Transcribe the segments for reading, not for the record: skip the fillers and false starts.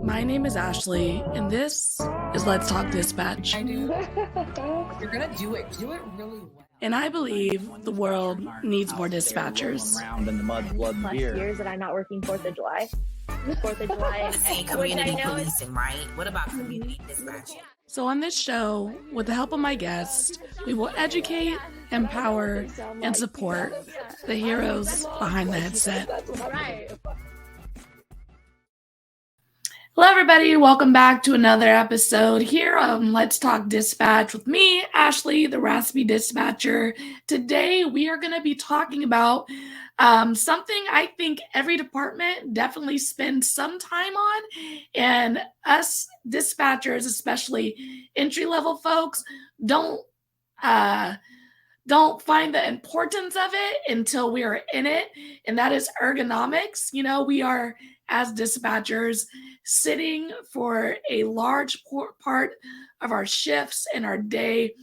My name is Ashley, and this is Let's Talk Dispatch. I do. You're gonna do it really well. And I believe the world needs more dispatchers. Around in the mud, blood, and plus beer. years that I'm not working 4th of July. 4th of July. Saying community policing, right? What about community dispatching? So on this show, with the help of my guests, we will educate, empower, and support the heroes behind the headset. Hello, everybody. Welcome back to another episode here on Let's Talk Dispatch with me, Ashley, the Raspy Dispatcher. Today, we are going to be talking about something I think every department definitely spends some time on, and us dispatchers, especially entry-level folks, don't find the importance of it until we are in it, and that is ergonomics. You know, we are, as dispatchers, sitting for a large part of our shifts and our day,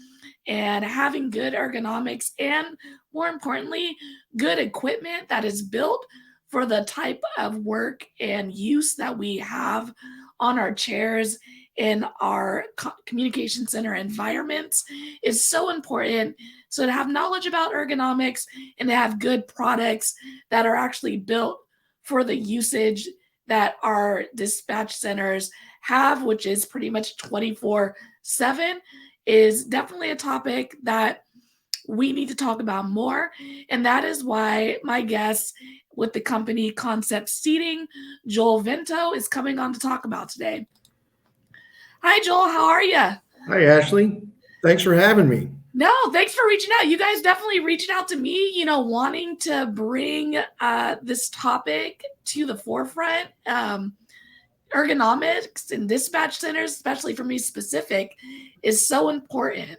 and having good ergonomics and, more importantly, good equipment that is built for the type of work and use that we have on our chairs in our communication center environments is so important. So to have knowledge about ergonomics and to have good products that are actually built for the usage that our dispatch centers have, which is pretty much 24/7, is definitely a topic that we need to talk about more. And that is why my guest with the company Concept Seating, Joel Vento, is coming on to talk about today. Hi, Joel. How are you? Hi, Ashley. Thanks for having me. No, thanks for reaching out. You guys definitely reached out to me, wanting to bring this topic to the forefront. Ergonomics and dispatch centers, especially for me specific, is so important.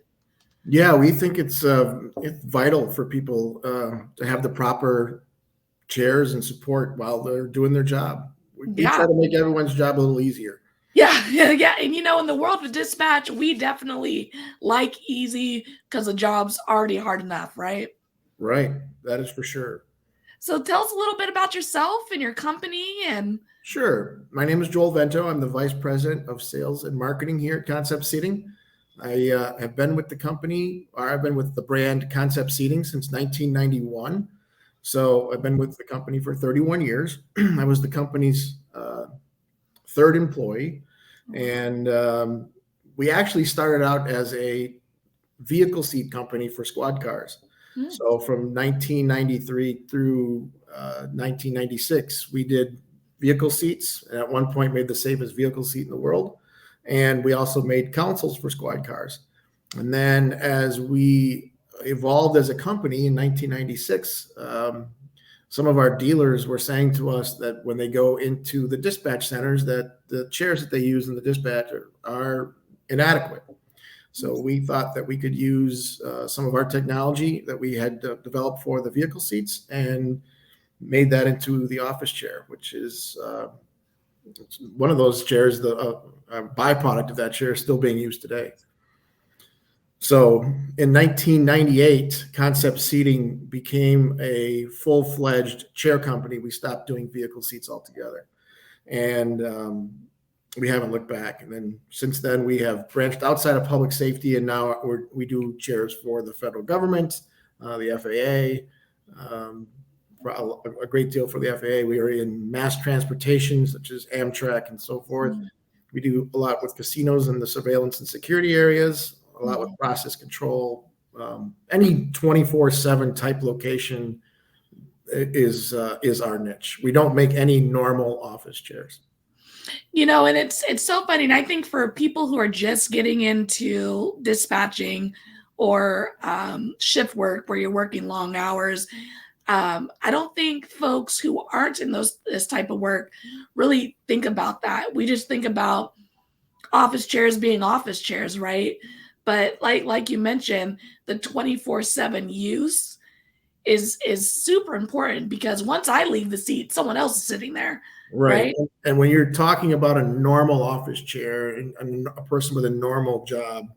Yeah, we think it's vital for people to have the proper chairs and support while they're doing their job. We try to make everyone's job a little easier. Yeah. And in the world of dispatch, we definitely like easy because the job's already hard enough, right? Right. That is for sure. So tell us a little bit about yourself and your company. And Sure. My name is Joel Vento. I'm the Vice President of Sales and Marketing here at Concept Seating. I have been with the company, or I've been with the brand Concept Seating since 1991. So I've been with the company for 31 years. I was the company's third employee. And we actually started out as a vehicle seat company for squad cars. So from 1993 through 1996, we did vehicle seats, and at one point made the safest vehicle seat in the world. And we also made consoles for squad cars. And then as we evolved as a company in 1996, some of our dealers were saying to us that when they go into the dispatch centers, that the chairs that they use in the dispatch are inadequate. So we thought that we could use some of our technology that we had developed for the vehicle seats and made that into the office chair, which is one of those chairs, the byproduct of that chair is still being used today. So in 1998, Concept Seating became a full-fledged chair company. We stopped doing vehicle seats altogether. And we haven't looked back. And then since then, we have branched outside of public safety, and now we do chairs for the federal government, the FAA, a great deal for the FAA. We are in mass transportation, such as Amtrak and so forth. We do a lot with casinos and the surveillance and security areas, a lot with process control. Any 24/7 type location is our niche. We don't make any normal office chairs. And it's so funny. And I think for people who are just getting into dispatching or shift work where you're working long hours, I don't think folks who aren't in this type of work really think about that. We just think about office chairs being office chairs, right? But like you mentioned, the 24/7 use is super important, because once I leave the seat, someone else is sitting there. Right. And when you're talking about a normal office chair and a person with a normal job,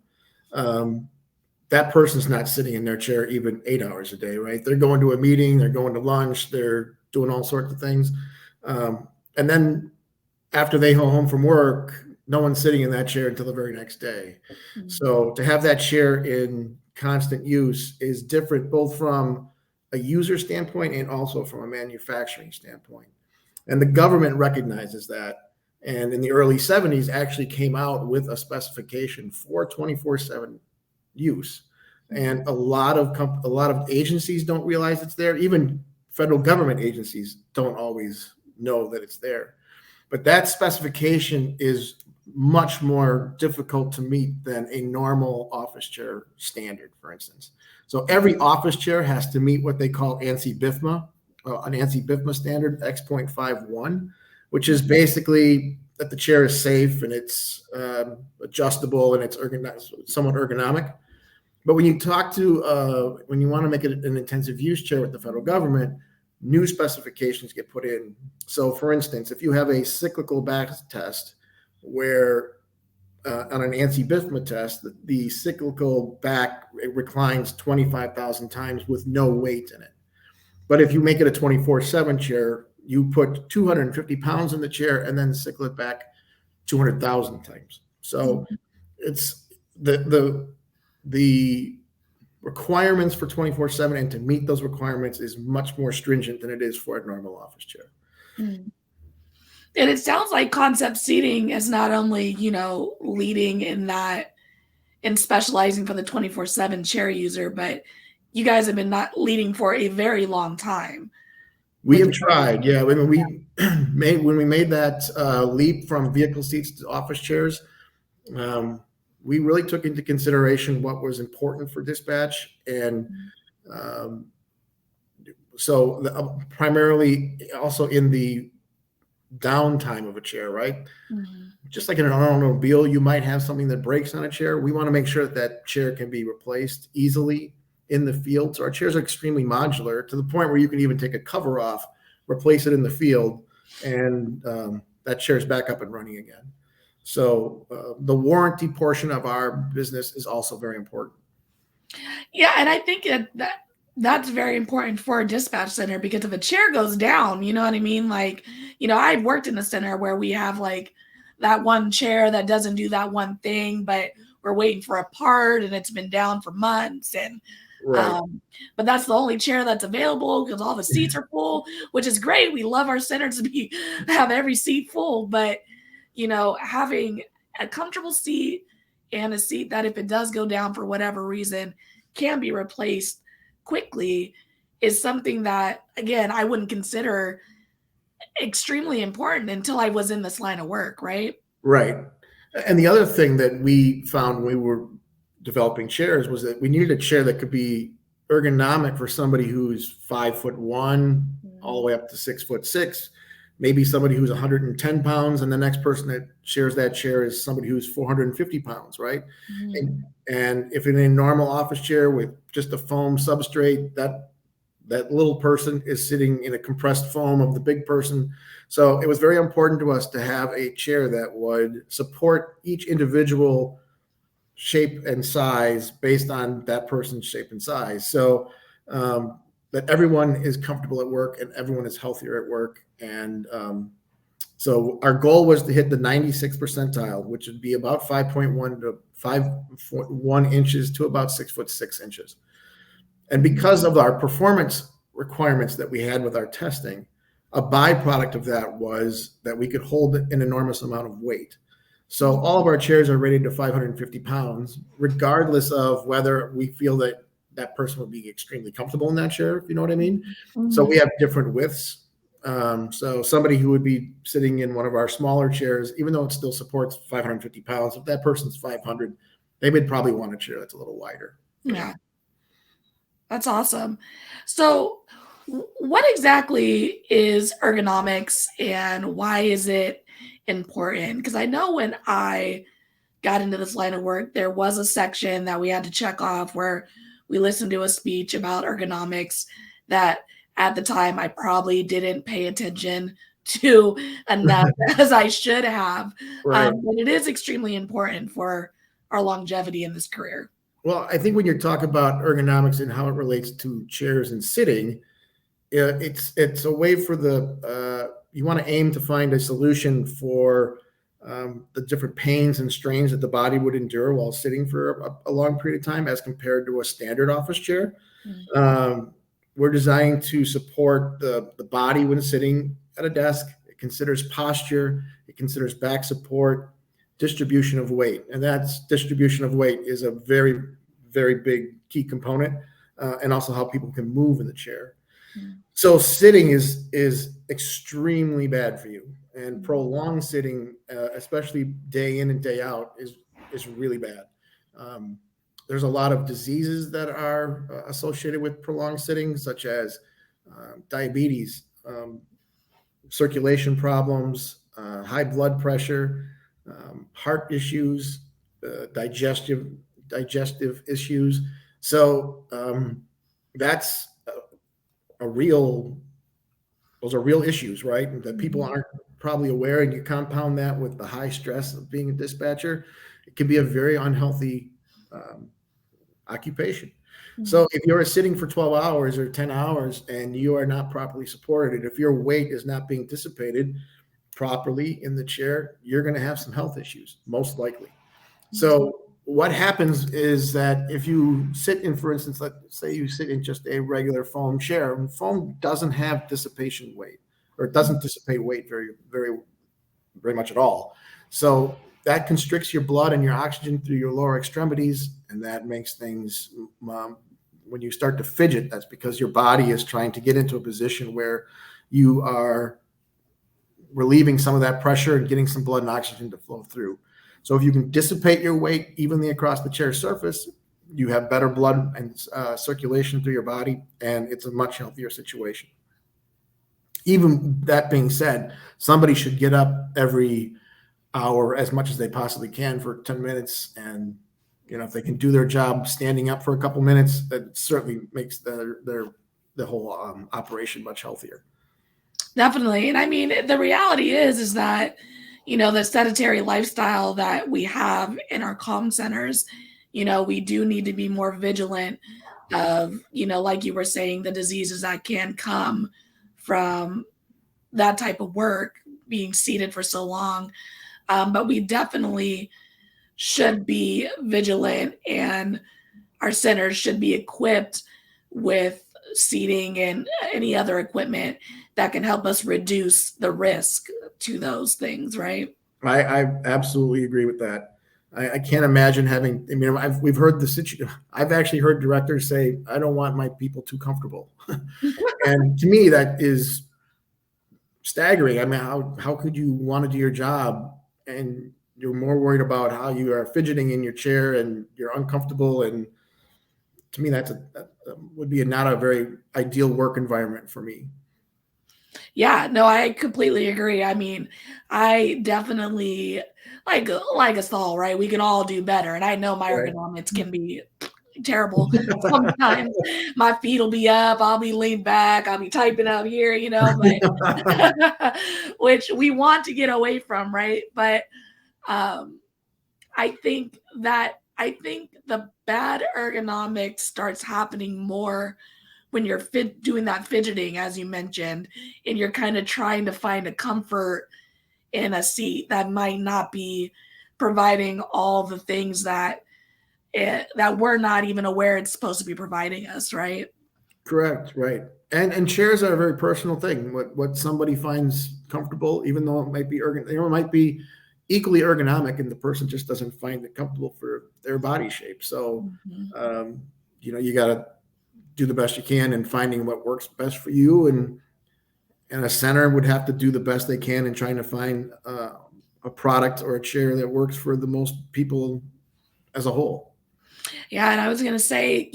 that person's not sitting in their chair even 8 hours a day, right? They're going to a meeting, they're going to lunch, they're doing all sorts of things. And then after they go home from work, no one's sitting in that chair until the very next day. So to have that chair in constant use is different, both from a user standpoint and also from a manufacturing standpoint. And the government recognizes that. And in the early 70s, actually came out with a specification for 24/7 use. And a lot of agencies don't realize it's there. Even federal government agencies don't always know that it's there. But that specification is much more difficult to meet than a normal office chair standard, for instance. So every office chair has to meet what they call ANSI-BIFMA, an ANSI-BIFMA standard X.51, which is basically that the chair is safe and it's adjustable and it's somewhat ergonomic. But when you talk to, when you want to make it an intensive use chair with the federal government, new specifications get put in. So for instance, if you have a cyclical back test where on an ANSI-BIFMA test, the cyclical back reclines 25,000 times with no weight in it. But if you make it a 24/7 chair, you put 250 pounds in the chair and then cycle it back 200,000 times. So it's the requirements for 24/7, and to meet those requirements is much more stringent than it is for a normal office chair. And it sounds like Concept Seating is not only, leading in specializing for the 24/7 chair user, but you guys have been not leading for a very long time. We have tried, yeah. When we made that leap from vehicle seats to office chairs, we really took into consideration what was important for dispatch, and so primarily also in the downtime of a chair, right? Just like in an automobile, you might have something that breaks on a chair. We want to make sure that that chair can be replaced easily in the field. So our chairs are extremely modular to the point where you can even take a cover off, replace it in the field, and that chair's back up and running again. So the warranty portion of our business is also very important. Yeah, and I think that's very important for a dispatch center, because if a chair goes down, you know what I mean? Like, I've worked in a center where we have like that one chair that doesn't do that one thing, but we're waiting for a part and it's been down for months. And Right. But that's the only chair that's available because all the seats are full, which is great. We love our centers to have every seat full, but having a comfortable seat and a seat that, if it does go down for whatever reason, can be replaced quickly is something that, again, I wouldn't consider extremely important until I was in this line of work, right? Right. And the other thing that we found when we were developing chairs was that we needed a chair that could be ergonomic for somebody who's 5'1" all the way up to 6'6", maybe somebody who's 110 pounds, and the next person that shares that chair is somebody who's 450 pounds, right? And if in a normal office chair with just a foam substrate, that little person is sitting in a compressed foam of the big person. So it was very important to us to have a chair that would support each individual shape and size based on that person's shape and size. So that everyone is comfortable at work and everyone is healthier at work. And so our goal was to hit the 96th percentile, which would be about 5.1 to 5.1 inches to about 6'6" inches. And because of our performance requirements that we had with our testing, a byproduct of that was that we could hold an enormous amount of weight. So all of our chairs are rated to 550 pounds, regardless of whether we feel that that person would be extremely comfortable in that chair, if you know what I mean. So we have different widths. So somebody who would be sitting in one of our smaller chairs, even though it still supports 550 pounds, if that person's 500, they would probably want a chair that's a little wider. Yeah. That's awesome. So what exactly is ergonomics and why is it important? Because I know when I got into this line of work, there was a section that we had to check off where we listened to a speech about ergonomics that at the time I probably didn't pay attention to enough as I should have. Right. But it is extremely important for our longevity in this career. Well, I think when you're talking about ergonomics and how it relates to chairs and sitting, it's a way for you want to aim to find a solution for the different pains and strains that the body would endure while sitting for a long period of time as compared to a standard office chair. We're designed to support the body when sitting at a desk. It considers posture, it considers back support, distribution of weight. And that's distribution of weight is a very, very big key component, and also how people can move in the chair. So sitting is extremely bad for you, and prolonged sitting, especially day in and day out, is really bad. There's a lot of diseases that are associated with prolonged sitting, such as diabetes, circulation problems, high blood pressure, heart issues, digestive issues. So those are real issues, right? That people aren't probably aware, and you compound that with the high stress of being a dispatcher, it can be a very unhealthy occupation. So if you're sitting for 12 hours or 10 hours and you are not properly supported, if your weight is not being dissipated properly in the chair, you're going to have some health issues, most likely. So what happens is that if you sit in, for instance, let's say you sit in just a regular foam chair, and foam doesn't have dissipation weight, or it doesn't dissipate weight very, very, very much at all. So that constricts your blood and your oxygen through your lower extremities, and that makes things, when you start to fidget, that's because your body is trying to get into a position where you are relieving some of that pressure and getting some blood and oxygen to flow through. So if you can dissipate your weight evenly across the chair surface, you have better blood and circulation through your body, and it's a much healthier situation. Even that being said, somebody should get up every hour as much as they possibly can for 10 minutes. And, if they can do their job standing up for a couple minutes, that certainly makes the whole operation much healthier. Definitely. And I mean, the reality is that, the sedentary lifestyle that we have in our comm centers, we do need to be more vigilant of, like you were saying, the diseases that can come from that type of work, being seated for so long. But we definitely should be vigilant, and our centers should be equipped with seating and any other equipment that can help us reduce the risk to those things, right? I absolutely agree with that. I can't imagine having, we've heard I've actually heard directors say, I don't want my people too comfortable. And to me, that is staggering. I mean, how could you want to do your job and you're more worried about how you are fidgeting in your chair and you're uncomfortable? And to me, that would be not a very ideal work environment for me. Yeah, no, I completely agree. I mean, I definitely like us all, right? We can all do better. And I know my ergonomics can be terrible sometimes. My feet will be up, I'll be leaned back, I'll be typing out here, but which we want to get away from, right? But I think the bad ergonomics starts happening more when you're doing that fidgeting, as you mentioned, and you're kind of trying to find a comfort in a seat that might not be providing all the things that we're not even aware it's supposed to be providing us, right? Correct, right. And chairs are a very personal thing. What somebody finds comfortable, even though it might be it might be equally ergonomic, and the person just doesn't find it comfortable for their body shape. So, you got to do the best you can in finding what works best for you, and a center would have to do the best they can in trying to find a product or a chair that works for the most people as a whole. Yeah, and I was going to say,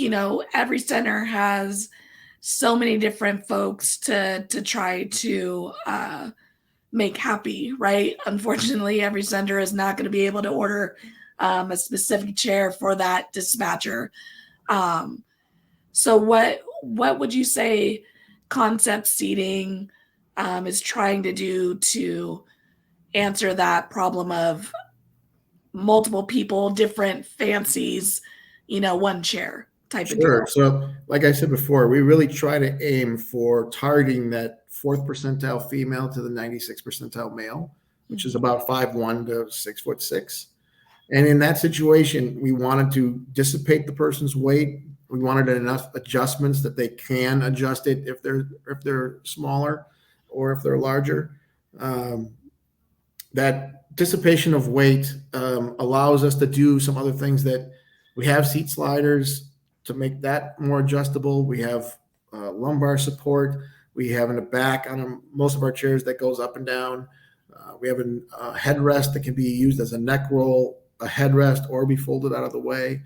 every center has so many different folks to try to make happy, right? Unfortunately, every center is not going to be able to order a specific chair for that dispatcher. So what would you say concept seating is trying to do to answer that problem of multiple people, different fancies, one chair? type of Sure. deal? So, like I said before, we really try to aim for targeting that fourth percentile female to the 96th percentile male, which is about 5'1" to 6'6". And in that situation, we wanted to dissipate the person's weight. We wanted enough adjustments that they can adjust it if they're smaller or if they're larger. That dissipation of weight allows us to do some other things. That we have seat sliders to make that more adjustable. We have lumbar support. We have in the back on most of our chairs that goes up and down. We have a headrest that can be used as a neck roll, a headrest, or be folded out of the way.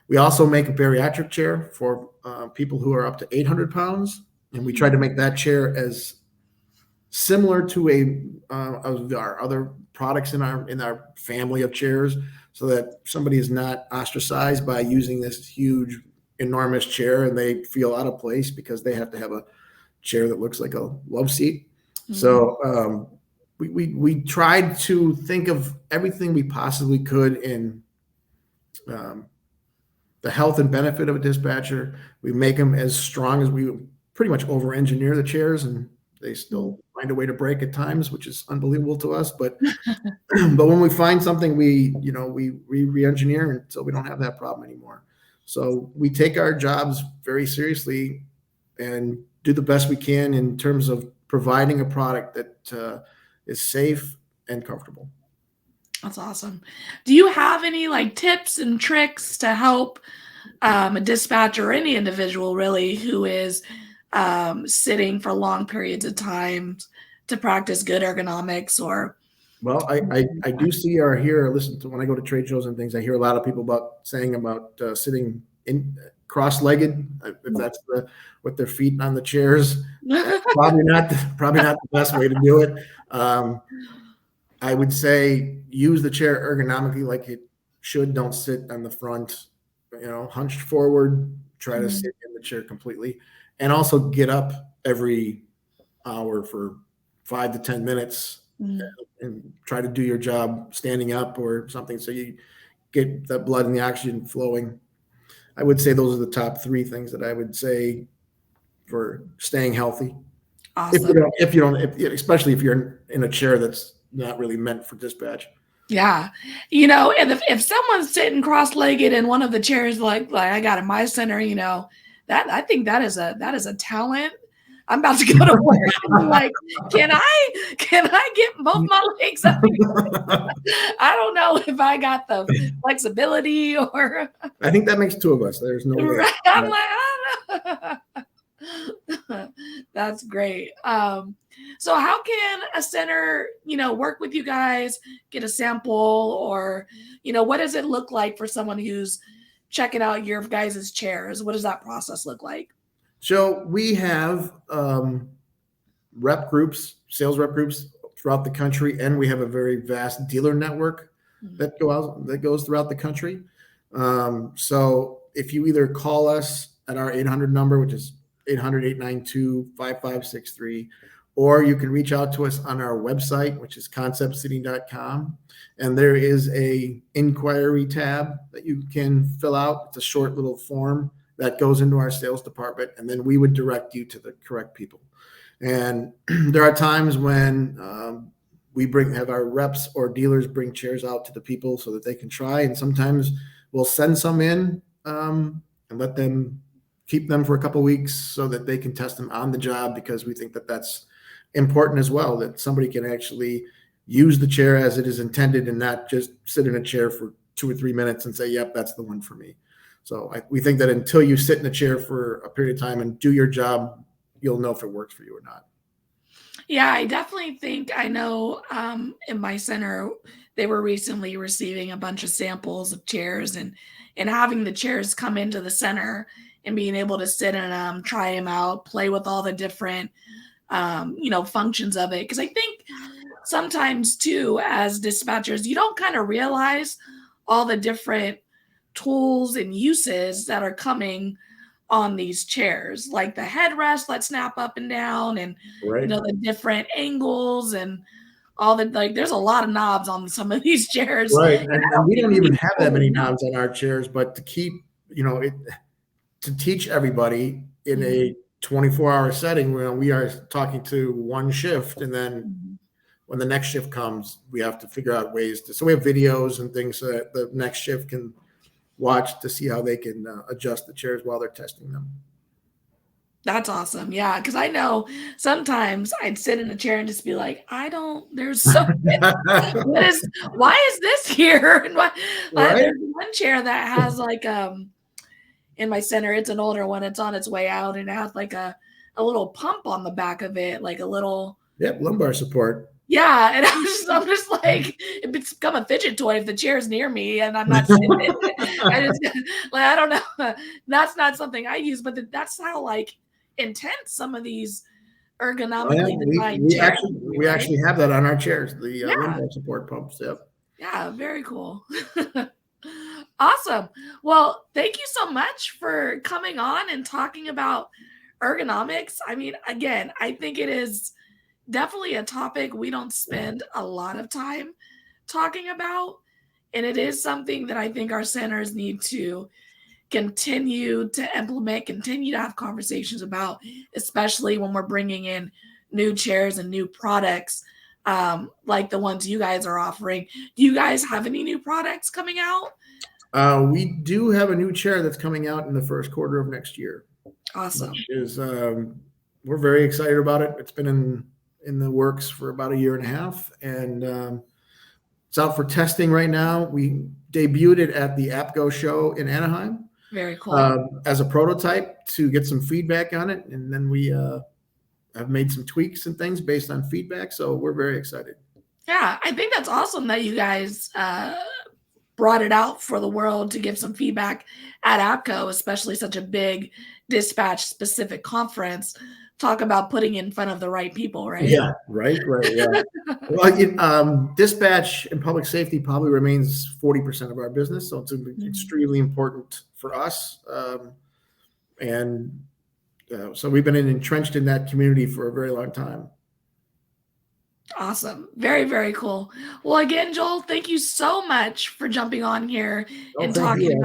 We also make a bariatric chair for people who are up to 800 pounds, and we try to make that chair as similar to our other products in our family of chairs, so that somebody is not ostracized by using this huge, enormous chair and they feel out of place because they have to have a chair that looks like a love seat. Mm-hmm. So we tried to think of everything we possibly could in the health and benefit of a dispatcher. We make them as strong as we pretty much over-engineer the chairs, and they still find a way to break at times, which is unbelievable to us. But but when we find something, we re-engineer until we don't have that problem anymore. So we take our jobs very seriously and do the best we can in terms of providing a product that is safe and comfortable. That's awesome. Do you have any like tips and tricks to help a dispatcher or any individual really who is sitting for long periods of time to practice good ergonomics? Or well, I do see or hear or listen to when I go to trade shows and things, I hear a lot of people saying about sitting in cross-legged, if that's with their feet on the chairs. probably not the best way to do it. I would say use the chair ergonomically like it should. Don't sit on the front, hunched forward. Try to sit in the chair completely, and also get up every hour for 5 to 10 minutes and try to do your job standing up or something, so you get that blood and the oxygen flowing. I would say those are the top 3 things that I would say for staying healthy. Awesome. Especially if you're in a chair that's not really meant for dispatch. Yeah. And if someone's sitting cross-legged in one of the chairs like I got in my center, that I think that is a talent. I'm about to go to work and be like, can I get both my legs up? I don't know if I got the flexibility or I think that makes 2 of us. There's no way. I'm like, I don't know. That's great. So how can a center, work with you guys, get a sample, or, what does it look like for someone who's checking out your guys' chairs? What does that process look like? So we have sales rep groups throughout the country, and we have a very vast dealer network that goes throughout the country. So if you either call us at our 800 number, which is 800-892-5563, or you can reach out to us on our website, which is conceptseating.com. And there is a inquiry tab that you can fill out. It's a short little form that goes into our sales department, and then we would direct you to the correct people. And there are times when we have our reps or dealers bring chairs out to the people so that they can try. And sometimes we'll send some in and let them keep them for a couple of weeks so that they can test them on the job, because we think that that's important as well, that somebody can actually use the chair as it is intended and not just sit in a chair for 2 or 3 minutes and say, yep, that's the one for me. So we think that until you sit in a chair for a period of time and do your job, you'll know if it works for you or not. Yeah, I definitely think I know in my center, they were recently receiving a bunch of samples of chairs, and having the chairs come into the center and being able to sit in them, try them out, play with all the different, functions of it. Because I think sometimes too, as dispatchers, you don't kind of realize all the different tools and uses that are coming on these chairs, like the headrest that snap up and down, and right. The different angles and all the, there's a lot of knobs on some of these chairs. Right. And we don't even have that many knobs on our chairs, but to keep to teach everybody in a 24-hour setting where we are talking to one shift, and then when the next shift comes, we have to figure out ways to. So we have videos and things so that the next shift can watch to see how they can adjust the chairs while they're testing them. That's awesome. Yeah, because I know sometimes I'd sit in a chair and just be like, there's so why is this here? And Right? there's one chair that has like in my center, it's an older one, it's on its way out, and it has like a little pump on the back of it, like a little Lumbar support. Yeah, and I'm just like, it's become a fidget toy if the chair's near me and I'm not sitting in it. I don't know. That's not something I use, but that's how like intense some of these ergonomically designed chairs. We actually have that on our chairs, the lumbar support pumps. Yep. Yeah, very cool. Awesome. Well, thank you so much for coming on and talking about ergonomics. I mean, again, I think it is definitely a topic we don't spend a lot of time talking about. And it is something that I think our centers need to continue to implement, continue to have conversations about, especially when we're bringing in new chairs and new products like the ones you guys are offering. Do you guys have any new products coming out? We do have a new chair that's coming out in the first quarter of next year. Awesome. Which is, we're very excited about it. It's been in the works for about a year and a half, and it's out for testing right now. We debuted it at the APCO show in Anaheim. Very cool. As a prototype to get some feedback on it, and then we have made some tweaks and things based on feedback. So we're very excited. Yeah, I think that's awesome that you guys brought it out for the world to give some feedback at APCO, especially such a big dispatch specific conference. Talk about putting in front of the right people, right? Yeah, right. Yeah. Well, dispatch and public safety probably remains 40% of our business, so it's extremely important for us. So we've been entrenched in that community for a very long time. Awesome. Very, very cool. Well, again, Joel, thank you so much for jumping on here and talking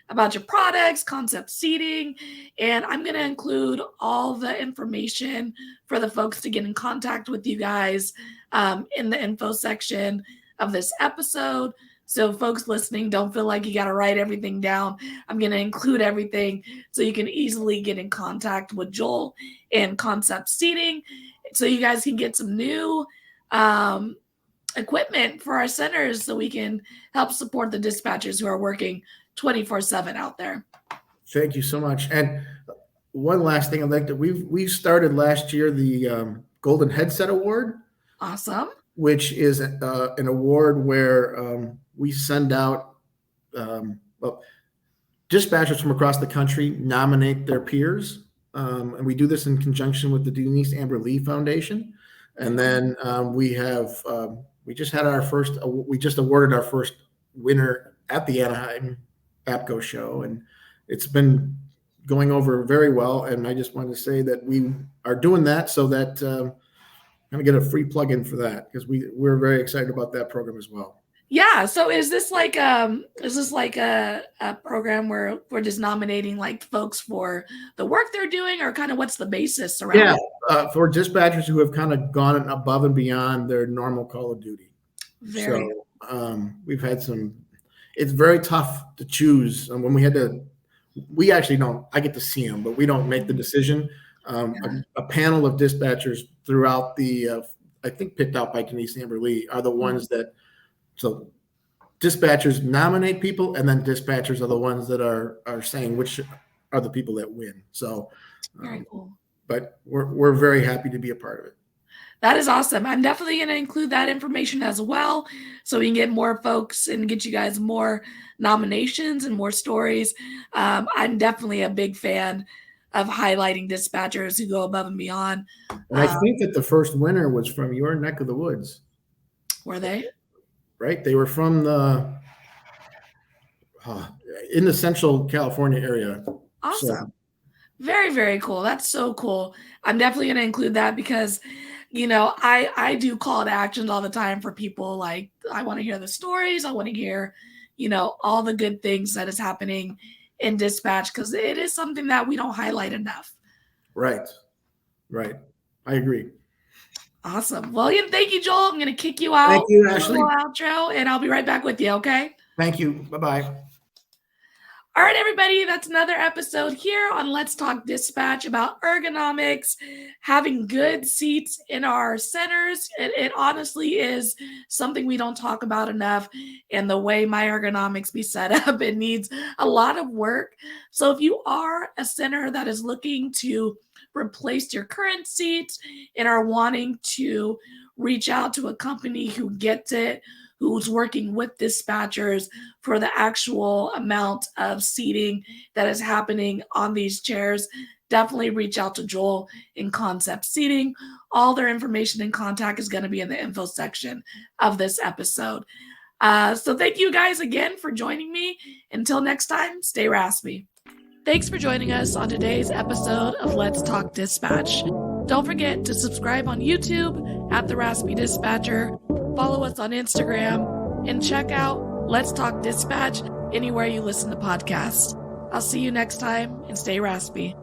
about your products, concept seating. And I'm going to include all the information for the folks to get in contact with you guys in the info section of this episode. So folks listening, don't feel like you got to write everything down. I'm going to include everything so you can easily get in contact with Joel and Concept Seating so you guys can get some new equipment for our centers so we can help support the dispatchers who are working 24/7 out there. Thank you so much. And one last thing I'd like to, we started last year the Golden Headset Award. Awesome. Which is an award where we send out dispatchers from across the country nominate their peers. And we do this in conjunction with the Denise Amberlee Foundation. And then we just awarded our first winner at the Anaheim APCO show, and it's been going over very well. And I just wanted to say that we are doing that so that I'm going to get a free plug-in for that because we're very excited about that program as well. Yeah. So is this like a program where we're just nominating like folks for the work they're doing, or kind of what's the basis around it? For dispatchers who have kind of gone above and beyond their normal call of duty. We've had it's very tough to choose. And when we actually don't, I get to see them, but we don't make the decision. A panel of dispatchers throughout I think picked out by Denise Amberlee are the ones that, so dispatchers nominate people, and then dispatchers are the ones that are saying which are the people that win. So very cool. But we're very happy to be a part of it. That is awesome. I'm definitely going to include that information as well so we can get more folks and get you guys more nominations and more stories. I'm definitely a big fan of highlighting dispatchers who go above and beyond. And I think that the first winner was from your neck of the woods. Were they? Right. They were from in the Central California area. Awesome. So. Very, very cool. That's so cool. I'm definitely going to include that because, I do call to actions all the time for people. Like, I want to hear the stories. I want to hear, all the good things that is happening in dispatch because it is something that we don't highlight enough. Right. I agree. Awesome. Well, thank you, Joel. I'm going to kick you out. Thank you, Ashley. Outro, and I'll be right back with you, okay? Thank you. Bye-bye. All right, everybody, that's another episode here on Let's Talk Dispatch about ergonomics, having good seats in our centers. It honestly is something we don't talk about enough, and the way my ergonomics be set up, it needs a lot of work. So if you are a center that is looking to replace your current seats and are wanting to reach out to a company who gets it, who's working with dispatchers for the actual amount of seating that is happening on these chairs, definitely reach out to Joel in Concept Seating. All their information and contact is going to be in the info section of this episode. So thank you guys again for joining me. Until next time, stay raspy. Thanks for joining us on today's episode of Let's Talk Dispatch. Don't forget to subscribe on YouTube at The Raspy Dispatcher, follow us on Instagram, and check out Let's Talk Dispatch anywhere you listen to podcasts. I'll see you next time, and stay raspy.